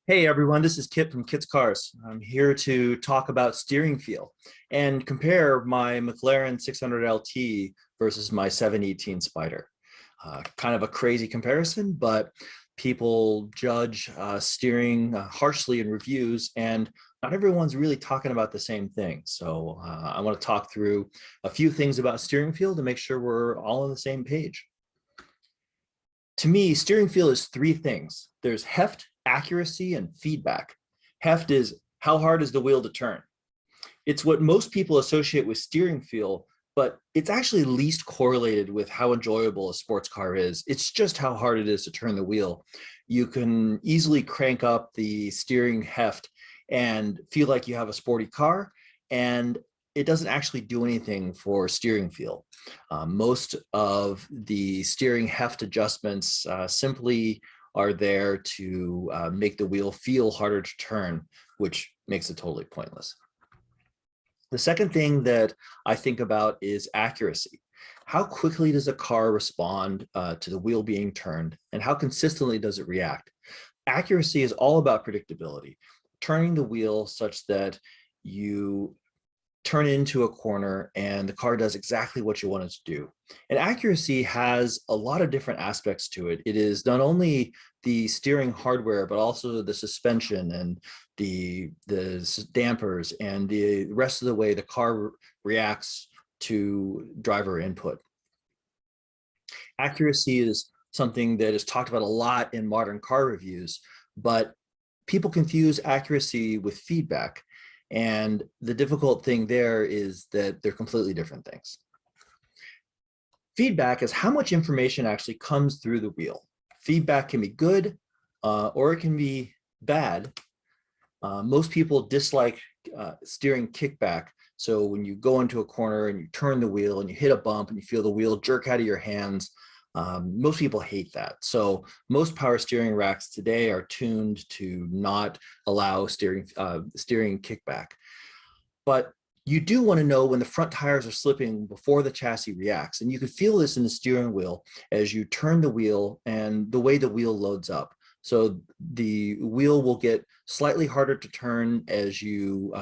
Hey everyone, this is Kip from Kit's Cars. I'm here to talk about steering feel and compare my McLaren 600 LT versus my 718 Spyder. Kind of a crazy comparison, but people judge steering harshly in reviews, and not everyone's really talking about the same thing. So I want to talk through a few things about steering feel to make sure we're all on the same page. To me, steering feel is three things. There's heft, accuracy, and feedback. Heft is how hard is the wheel to turn. It's what most people associate with steering feel, but it's actually least correlated with how enjoyable a sports car is. It's just how hard it is to turn the wheel. You can easily crank up the steering heft and feel like you have a sporty car, and it doesn't actually do anything for steering feel. Most of the steering heft adjustments simply are there to make the wheel feel harder to turn, which makes it totally pointless. The second thing that I think about is accuracy. How quickly does a car respond to the wheel being turned, and how consistently does it react? Accuracy is all about predictability, turning the wheel such that you turn into a corner and the car does exactly what you want it to do. And accuracy has a lot of different aspects to it. It is not only the steering hardware, but also the suspension and the dampers and the rest of the way the car reacts to driver input. Accuracy is something that is talked about a lot in modern car reviews, but people confuse accuracy with feedback. And the difficult thing there is that they're completely different things. Feedback is how much information actually comes through the wheel. Feedback can be good or it can be bad. Most people dislike steering kickback. So when you go into a corner and you turn the wheel and you hit a bump and you feel the wheel jerk out of your hands, most people hate that. So most power steering racks today are tuned to not allow steering kickback. But you do want to know when the front tires are slipping before the chassis reacts. And you can feel this in the steering wheel as you turn the wheel and the way the wheel loads up. So the wheel will get slightly harder to turn as you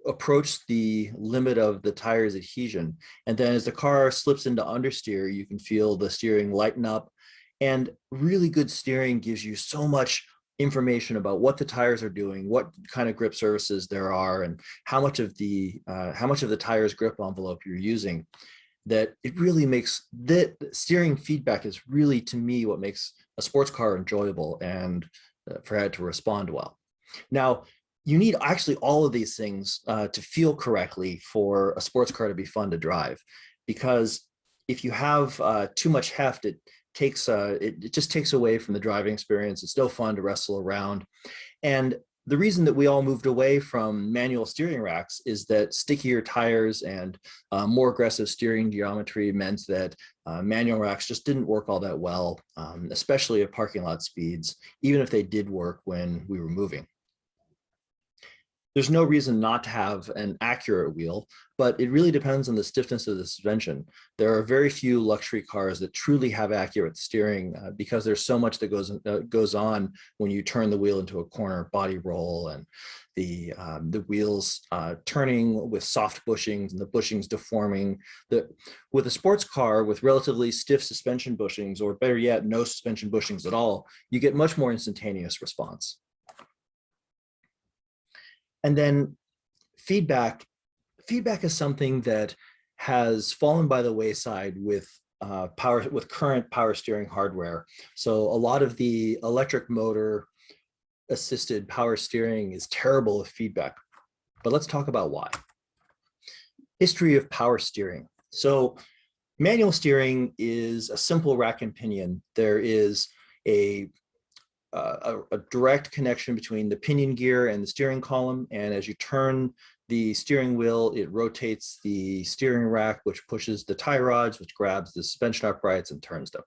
approach the limit of the tire's adhesion. And then as the car slips into understeer, you can feel the steering lighten up. And really good steering gives you so much information about what the tires are doing, what kind of grip surfaces there are, and how much of the tire's grip envelope you're using, that it really makes the steering feedback is really, to me, what makes a sports car enjoyable and for it to respond well. Now, you need actually all of these things to feel correctly for a sports car to be fun to drive, because if you have too much heft, it just takes away from the driving experience. It's no fun to wrestle around. And the reason that we all moved away from manual steering racks is that stickier tires and more aggressive steering geometry meant that manual racks just didn't work all that well, especially at parking lot speeds, even if they did work when we were moving. There's no reason not to have an accurate wheel, but it really depends on the stiffness of the suspension. There are very few luxury cars that truly have accurate steering because there's so much that goes on when you turn the wheel into a corner, body roll, and the wheels turning with soft bushings and the bushings deforming. With a sports car with relatively stiff suspension bushings, or better yet, no suspension bushings at all, you get much more instantaneous response. And then feedback is something that has fallen by the wayside with current power steering hardware. So a lot of the electric motor assisted power steering is terrible with feedback. But let's talk about why. History of power steering. So manual steering is a simple rack and pinion. There is a direct connection between the pinion gear and the steering column. And as you turn the steering wheel, it rotates the steering rack, which pushes the tie rods, which grabs the suspension uprights and turns them.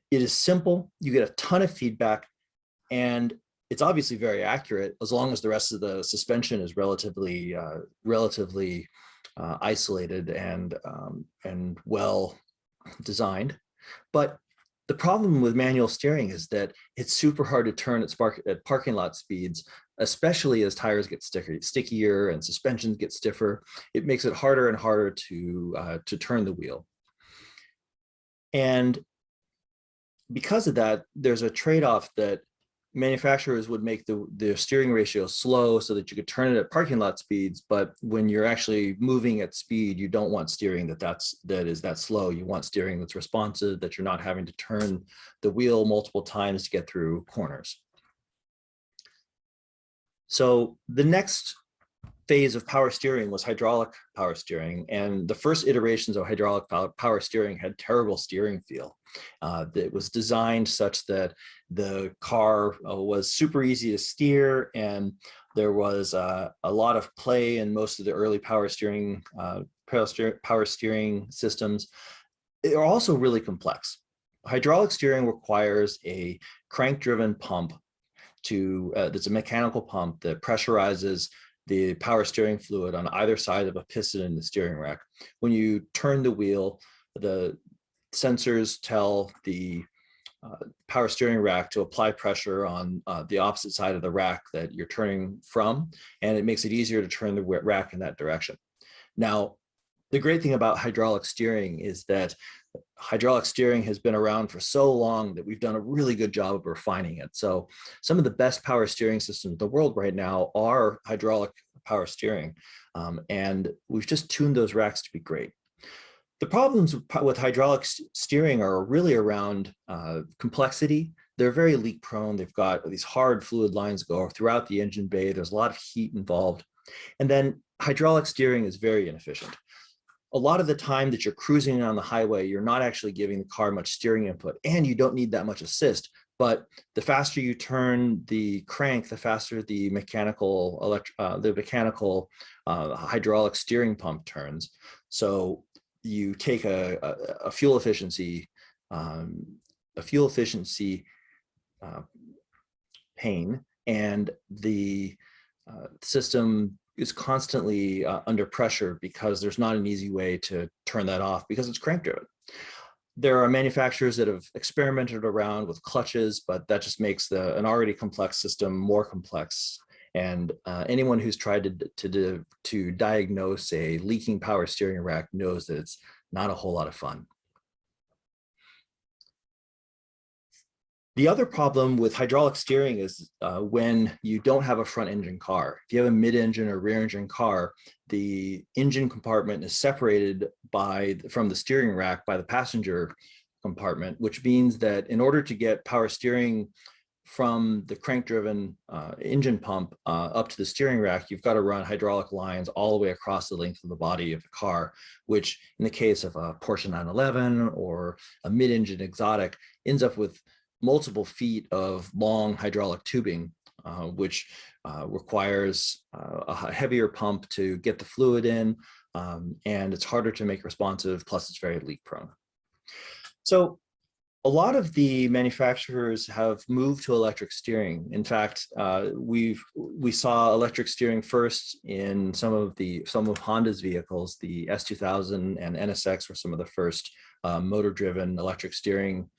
It is simple. You get a ton of feedback, and it's obviously very accurate as long as the rest of the suspension is relatively isolated and well designed. But The problem with manual steering is that it's super hard to turn at parking lot speeds, especially as tires get stickier and suspensions get stiffer. It makes it harder and harder to turn the wheel. And because of that, there's a trade-off that manufacturers would make the steering ratio slow so that you could turn it at parking lot speeds. But when you're actually moving at speed, you don't want steering that is that slow. You want steering that's responsive, that you're not having to turn the wheel multiple times to get through corners. So the next phase of power steering was hydraulic power steering. And the first iterations of hydraulic power steering had terrible steering feel. It was designed such that the car was super easy to steer, and there was a lot of play in most of the early power steering systems. They're also really complex. Hydraulic steering requires a crank-driven pump that's a mechanical pump that pressurizes the power steering fluid on either side of a piston in the steering rack. When you turn the wheel, the sensors tell the power steering rack to apply pressure on the opposite side of the rack that you're turning from, and it makes it easier to turn the rack in that direction. Now, the great thing about hydraulic steering is that hydraulic steering has been around for so long that we've done a really good job of refining it. So some of the best power steering systems in the world right now are hydraulic power steering. And we've just tuned those racks to be great. The problems with hydraulic steering are really around complexity. They're very leak prone. They've got these hard fluid lines go throughout the engine bay. There's a lot of heat involved. And then hydraulic steering is very inefficient. A lot of the time that you're cruising on the highway, you're not actually giving the car much steering input, and you don't need that much assist. But the faster you turn the crank, the faster the mechanical hydraulic steering pump turns. So you take a fuel efficiency pain, and the system is constantly under pressure because there's not an easy way to turn that off because it's crank driven. There are manufacturers that have experimented around with clutches, but that just makes an already complex system more complex. And anyone who's tried to diagnose a leaking power steering rack knows that it's not a whole lot of fun. The other problem with hydraulic steering is when you don't have a front engine car. If you have a mid-engine or rear engine car, the engine compartment is separated from the steering rack by the passenger compartment, which means that in order to get power steering from the crank-driven engine pump up to the steering rack, you've got to run hydraulic lines all the way across the length of the body of the car, which in the case of a Porsche 911 or a mid-engine exotic ends up with multiple feet of long hydraulic tubing, which requires a heavier pump to get the fluid in, and it's harder to make responsive, plus it's very leak prone. So a lot of the manufacturers have moved to electric steering. In fact, we saw electric steering first in some of Honda's vehicles. The S2000 and NSX were some of the first motor-driven electric steering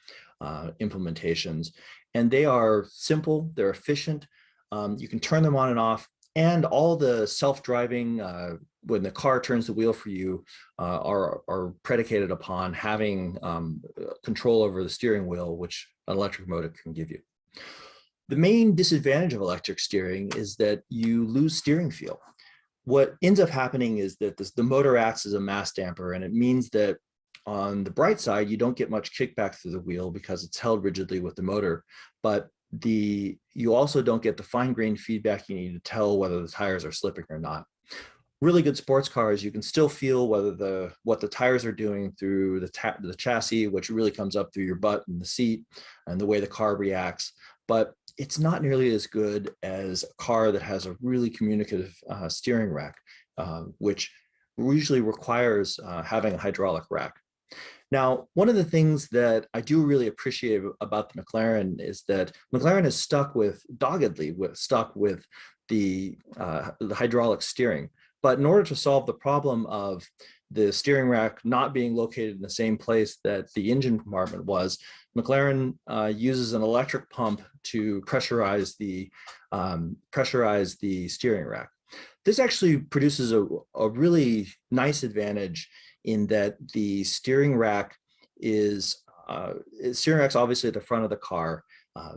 implementations, and they are simple, they're efficient. You can turn them on and off, and all the self-driving, when the car turns the wheel for you, are predicated upon having control over the steering wheel, which an electric motor can give you. The main disadvantage of electric steering is that you lose steering feel. What ends up happening is that the motor acts as a mass damper, and it means that on the bright side, you don't get much kickback through the wheel because it's held rigidly with the motor, but you also don't get the fine-grained feedback you need to tell whether the tires are slipping or not. Really good sports cars, you can still feel what the tires are doing through the chassis, which really comes up through your butt and the seat and the way the car reacts, but it's not nearly as good as a car that has a really communicative steering rack, which usually requires having a hydraulic rack. Now, one of the things that I do really appreciate about the Mclaren is that Mclaren is doggedly stuck with the hydraulic steering. But in order to solve the problem of the steering rack not being located in the same place that the engine compartment was, McLaren uses an electric pump to pressurize the steering rack. This actually produces a really nice advantage in that the steering rack is obviously at the front of the car.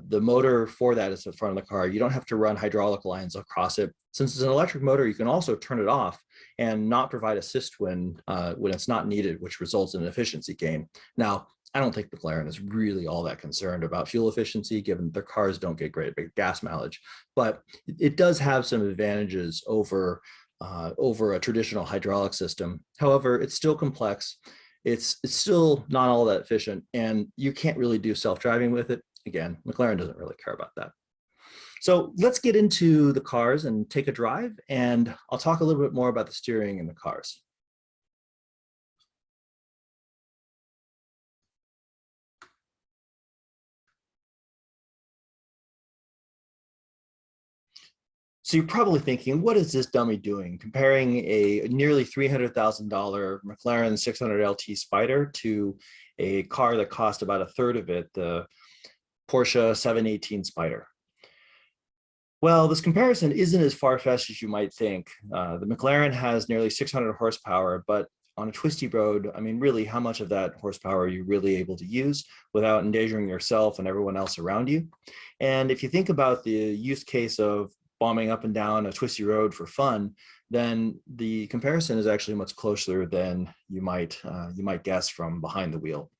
The motor for that is at the front of the car. You don't have to run hydraulic lines across it. Since it's an electric motor, you can also turn it off and not provide assist when it's not needed, which results in an efficiency gain. Now, I don't think McLaren is really all that concerned about fuel efficiency, given their cars don't get great big gas mileage, but it does have some advantages over a traditional hydraulic system. However, it's still complex. It's still not all that efficient, and you can't really do self-driving with it. Again, McLaren doesn't really care about that. So let's get into the cars and take a drive, and I'll talk a little bit more about the steering in the cars. So you're probably thinking, what is this dummy doing? Comparing a nearly $300,000 McLaren 600 LT Spyder to a car that cost about a third of it, the Porsche 718 Spyder. Well, this comparison isn't as far-fetched as you might think. The McLaren has nearly 600 horsepower, but on a twisty road, I mean, really, how much of that horsepower are you really able to use without endangering yourself and everyone else around you? And if you think about the use case of bombing up and down a twisty road for fun, then the comparison is actually much closer than you might guess from behind the wheel.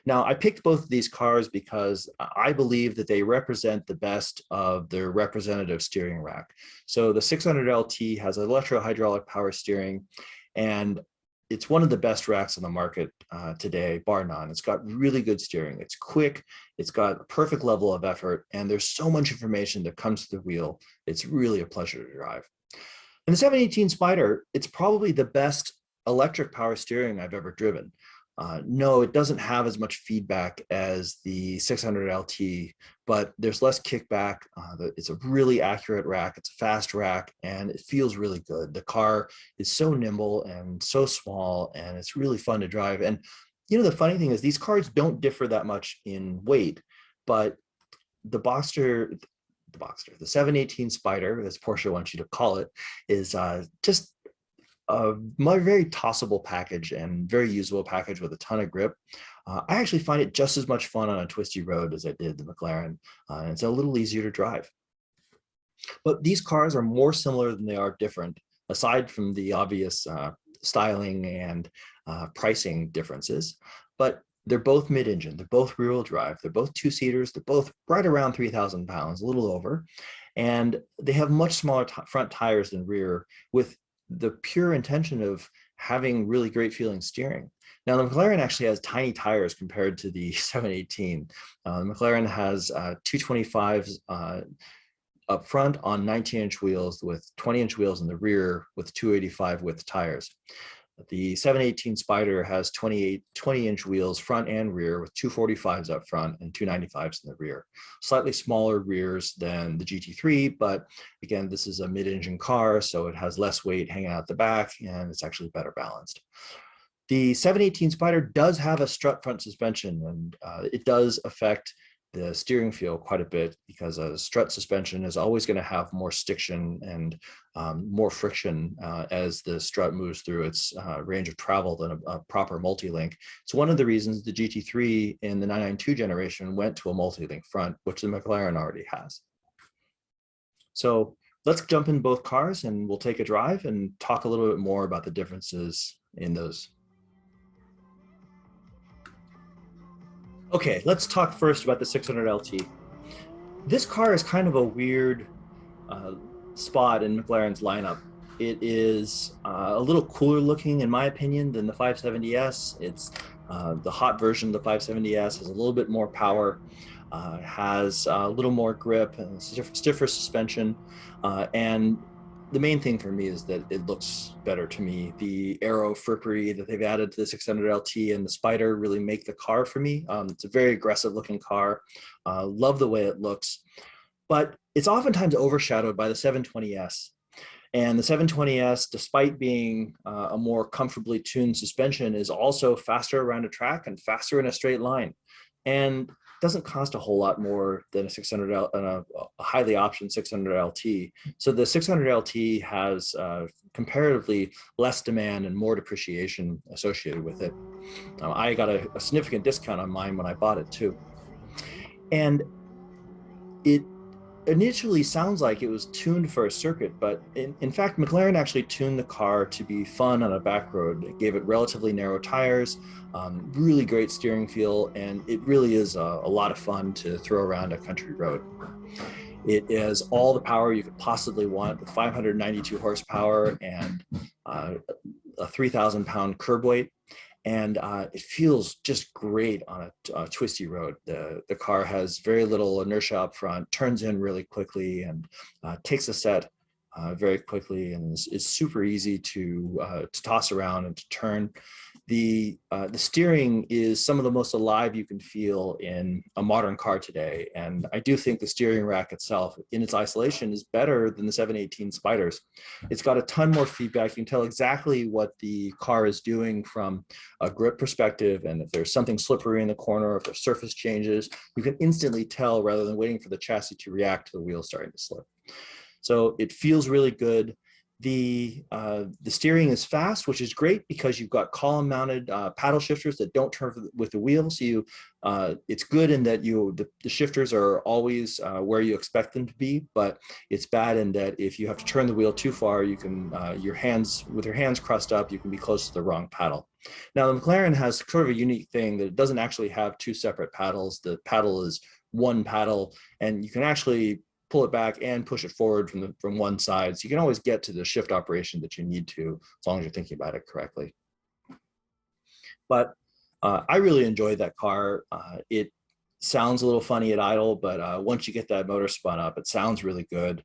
Now, I picked both of these cars because I believe that they represent the best of their representative steering rack. So the 600 LT has electro-hydraulic power steering, and it's one of the best racks on the market today, bar none. It's got really good steering. It's quick. It's got a perfect level of effort, and there's so much information that comes to the wheel. It's really a pleasure to drive. And the 718 Spyder, it's probably the best electric power steering I've ever driven. No, it doesn't have as much feedback as the 600 LT, but there's less kickback. It's a really accurate rack. It's a fast rack, and it feels really good. The car is so nimble and so small, and it's really fun to drive. And you know, the funny thing is these cars don't differ that much in weight, but the 718 Spyder, as Porsche wants you to call it, is just a very tossable package and very usable package with a ton of grip. I actually find it just as much fun on a twisty road as I did the McLaren. And it's a little easier to drive. But these cars are more similar than they are different, aside from the obvious styling and pricing differences. But they're both mid-engine, they're both rear-wheel drive, they're both two-seaters, they're both right around 3,000 pounds, a little over. And they have much smaller front tires than rear, with the pure intention of having really great feeling steering. Now, the McLaren actually has tiny tires compared to the 718. The McLaren has 225s up front on 19-inch wheels with 20-inch wheels in the rear with 285 width tires. The 718 Spyder has 20-inch wheels front and rear with 245s up front and 295s in the rear. Slightly smaller rears than the GT3, but again, this is a mid-engine car, so it has less weight hanging out the back, and it's actually better balanced. The 718 Spyder does have a strut front suspension, and it does affect the steering feel quite a bit, because a strut suspension is always going to have more stiction and more friction as the strut moves through its range of travel than a proper multi-link. It's one of the reasons the GT3 in the 992 generation went to a multi-link front, which the McLaren already has. So let's jump in both cars and we'll take a drive and talk a little bit more about the differences in those. Okay, let's talk first about the 600 LT. This car is kind of a weird spot in McLaren's lineup. It is a little cooler looking, in my opinion, than the 570S. It's the hot version of the 570S, has a little bit more power, has a little more grip and stiffer suspension, and the main thing for me is that it looks better to me. The aero frippery that they've added to the 600 LT and the Spyder really make the car for me. It's a very aggressive looking car. Love the way it looks, but it's oftentimes overshadowed by the 720S. And the 720S, despite being a more comfortably tuned suspension, is also faster around a track and faster in a straight line, and doesn't cost a whole lot more than a 600 a highly optioned 600 LT. So the 600 LT has comparatively less demand and more depreciation associated with it. I got a significant discount on mine when I bought it too. And it initially sounds like it was tuned for a circuit, but in fact, Mclaren actually tuned the car to be fun on a back road. It gave it relatively narrow tires, really great steering feel, and it really is a lot of fun to throw around a country road. It is all the power you could possibly want with 592 horsepower and a 3,000 pound curb weight. And it feels just great on a twisty road. The car has very little inertia up front, turns in really quickly, and takes a set very quickly, and is super easy to toss around and to turn. The steering is some of the most alive you can feel in a modern car today, and I do think the steering rack itself, in its isolation, is better than the 718 Spyders. It's got a ton more feedback. You can tell exactly what the car is doing from a grip perspective, and if there's something slippery in the corner, if the surface changes, you can instantly tell rather than waiting for the chassis to react to the wheels starting to slip. So it feels really good. The steering is fast, which is great because you've got column mounted paddle shifters that don't turn with the wheel. So you, it's good in that the shifters are always where you expect them to be, but it's bad in that if you have to turn the wheel too far, you can, with your hands crossed up, you can be close to the wrong paddle. Now the McLaren has sort of a unique thing that it doesn't actually have two separate paddles. The paddle is one paddle, and you can actually pull it back and push it forward from one side. So you can always get to the shift operation that you need to, as long as you're thinking about it correctly. But I really enjoyed that car. It sounds a little funny at idle, but once you get that motor spun up, it sounds really good.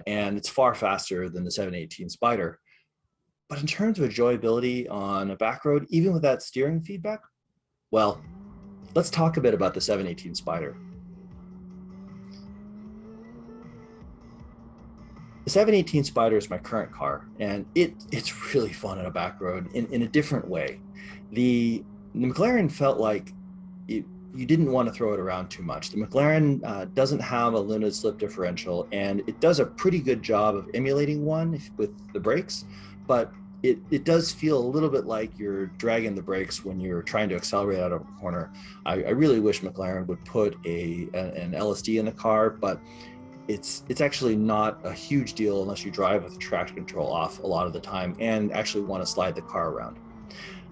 And it's far faster than the 718 Spyder. But in terms of enjoyability on a back road, even with that steering feedback, well, let's talk a bit about the 718 Spyder. The 718 Spyder is my current car, and it's really fun on a back road in a different way. The McLaren felt like you didn't want to throw it around too much. The McLaren doesn't have a limited slip differential, and it does a pretty good job of emulating one with the brakes, but it does feel a little bit like you're dragging the brakes when you're trying to accelerate out of a corner. I really wish McLaren would put an LSD in the car, but it's actually not a huge deal unless you drive with the traction control off a lot of the time and actually want to slide the car around.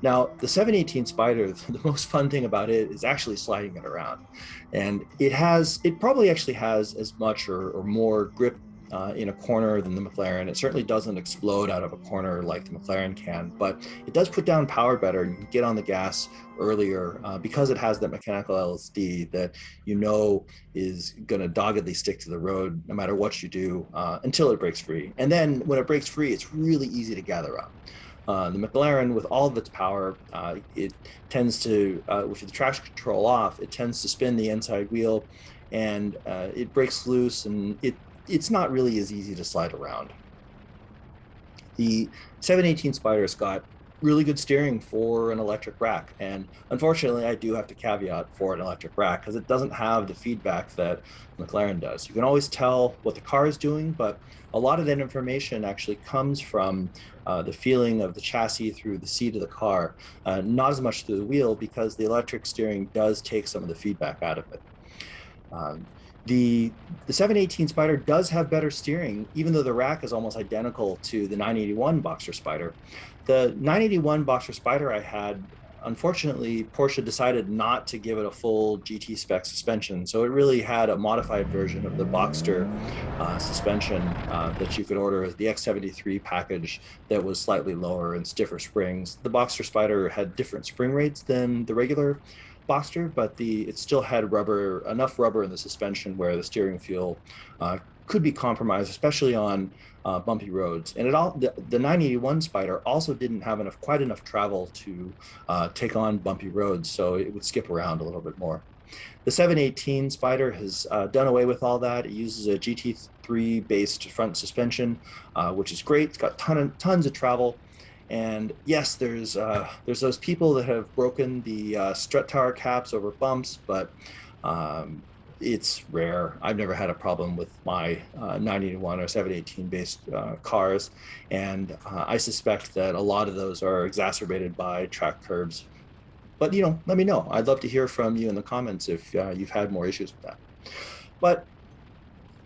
Now, the 718 Spyder, the most fun thing about it is actually sliding it around. And it probably actually has as much or more grip in a corner than the McLaren. It certainly doesn't explode out of a corner like the McLaren can, but it does put down power better. You can get on the gas earlier because it has that mechanical LSD that you know is going to doggedly stick to the road no matter what you do until it breaks free. And then when it breaks free, it's really easy to gather up. The McLaren, with all of its power, it tends to, with the traction control off, it tends to spin the inside wheel, and it breaks loose, and it's not really as easy to slide around. The 718 Spyder's got really good steering for an electric rack, and unfortunately I do have to caveat for an electric rack because it doesn't have the feedback that McLaren does. You can always tell what the car is doing, but a lot of that information actually comes from the feeling of the chassis through the seat of the car, not as much through the wheel, because the electric steering does take some of the feedback out of it. The 718 Spyder does have better steering, even though the rack is almost identical to the 981 Boxer Spyder. The 981 Boxer Spyder I had, unfortunately, Porsche decided not to give it a full GT spec suspension. So it really had a modified version of the Boxster suspension that you could order as the X73 package that was slightly lower and stiffer springs. The Boxster Spyder had different spring rates than the regular Boxster, but it still had enough rubber in the suspension where the steering feel could be compromised, especially on bumpy roads. And the 981 Spyder also didn't have quite enough travel to take on bumpy roads, so it would skip around a little bit more. The 718 Spyder has done away with all that. It uses a GT3 based front suspension, which is great. It's got tons of travel. And yes, there's those people that have broken the strut tower caps over bumps, but um, it's rare. I've never had a problem with my 981 or 718 based cars, and I suspect that a lot of those are exacerbated by track curbs. But let me know. I'd love to hear from you in the comments if you've had more issues with that. But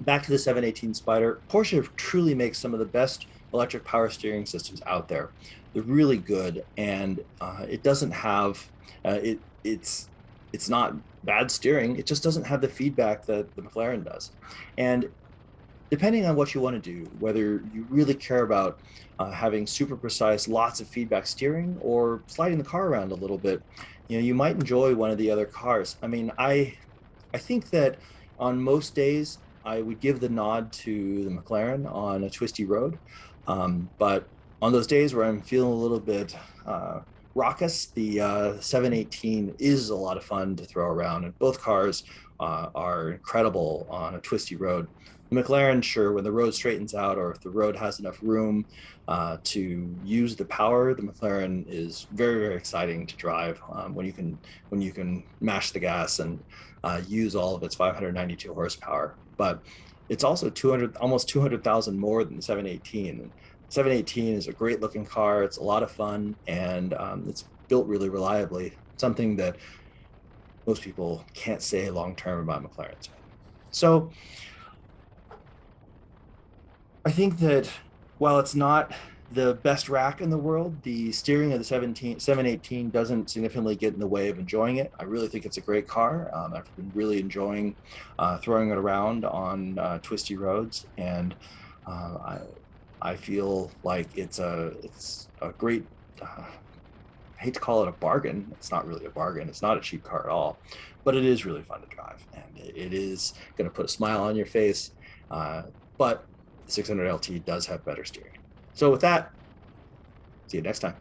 back to the 718 Spyder, Porsche truly makes some of the best electric power steering systems out there. They're really good, and it doesn't have it's not bad steering. It just doesn't have the feedback that the McLaren does. And depending on what you want to do, whether you really care about having super precise, lots of feedback steering, or sliding the car around a little bit, you might enjoy one of the other cars. I mean, I think that on most days I would give the nod to the McLaren on a twisty road, but on those days where I'm feeling a little bit raucous, the 718 is a lot of fun to throw around, and both cars are incredible on a twisty road. The McLaren, sure, when the road straightens out or if the road has enough room to use the power, the McLaren is very, very exciting to drive when you can mash the gas and use all of its 592 horsepower. But it's also 200, almost 200,000 more than the 718. 718 is a great looking car. It's a lot of fun, and it's built really reliably, something that most people can't say long term about McLarens. So I think that while it's not the best rack in the world, the steering of the 718 doesn't significantly get in the way of enjoying it. I really think it's a great car. I've been really enjoying throwing it around on twisty roads, and I feel like it's a great. I hate to call it a bargain. It's not really a bargain. It's not a cheap car at all, but it is really fun to drive, and it is going to put a smile on your face. Uh, but the 600 LT does have better steering. So with that, see you next time.